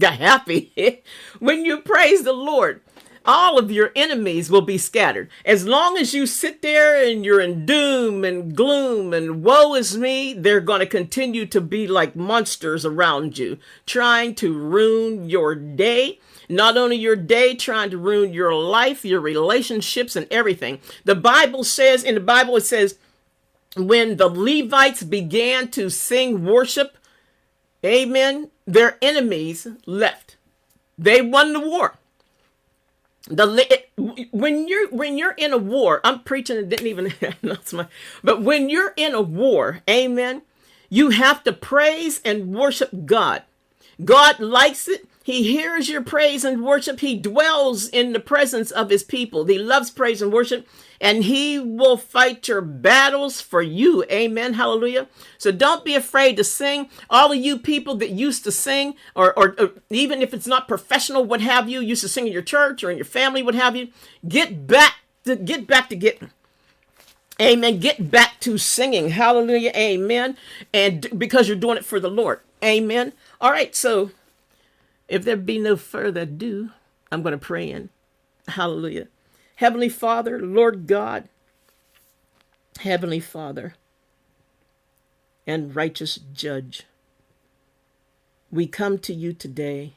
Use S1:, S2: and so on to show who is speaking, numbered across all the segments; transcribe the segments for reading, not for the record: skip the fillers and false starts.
S1: got happy. When you praise the Lord, all of your enemies will be scattered. As long as you sit there and you're in doom and gloom and woe is me, they're going to continue to be like monsters around you, trying to ruin your day. Not only your day, trying to ruin your life, your relationships, and everything. The Bible says, in the Bible, it says, when the Levites began to sing worship, amen, their enemies left. They won the war. When you're in a war, I'm preaching, it didn't even announce my, but when you're in a war, amen, you have to praise and worship God. God likes it. He hears your praise and worship. He dwells in the presence of his people. He loves praise and worship, and he will fight your battles for you. Amen. Hallelujah. So don't be afraid to sing. All of you people that used to sing, or even if it's not professional, what have you, used to sing in your church or in your family, what have you, get back to getting. Amen. Get back to singing. Hallelujah. Amen. And because you're doing it for the Lord. Amen. All right. So if there be no further ado, I'm going to pray in. Hallelujah. Heavenly Father, Lord God, Heavenly Father, and righteous Judge, we come to you today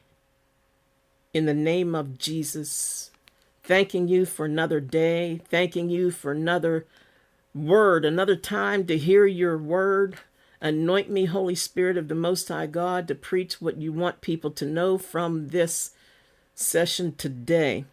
S1: in the name of Jesus, thanking you for another day, thanking you for another word, another time to hear your word. Anoint me, Holy Spirit of the Most High God, to preach what you want people to know from this session today.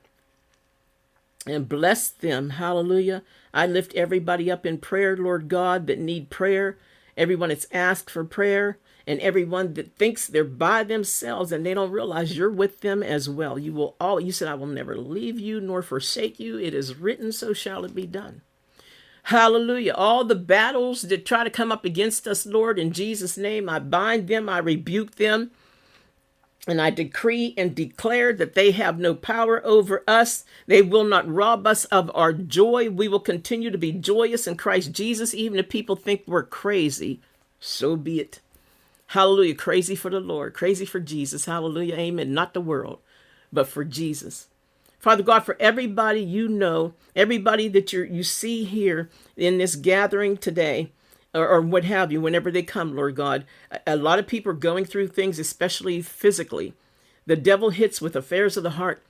S1: And bless them. Hallelujah. I lift everybody up in prayer, Lord God, that need prayer. Everyone that's asked for prayer. And everyone that thinks they're by themselves and they don't realize you're with them as well. You said, I will never leave you nor forsake you. It is written, so shall it be done. Hallelujah. All the battles that try to come up against us, Lord, in Jesus' name, I bind them, I rebuke them, and I decree and declare that they have no power over us. They will not rob us of our joy. We will continue to be joyous in Christ Jesus, even if people think we're crazy. So be it. Hallelujah. Crazy for the Lord, crazy for Jesus. Hallelujah. Amen. Not the world, but for Jesus. Father God, for everybody you know, everybody that you see here in this gathering today, or what have you, whenever they come, Lord God, a lot of people are going through things, especially physically. The devil hits with affairs of the heart,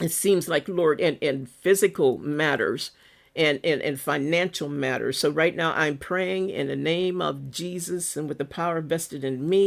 S1: it seems like, Lord, and physical matters and financial matters. So right now I'm praying in the name of Jesus and with the power vested in me,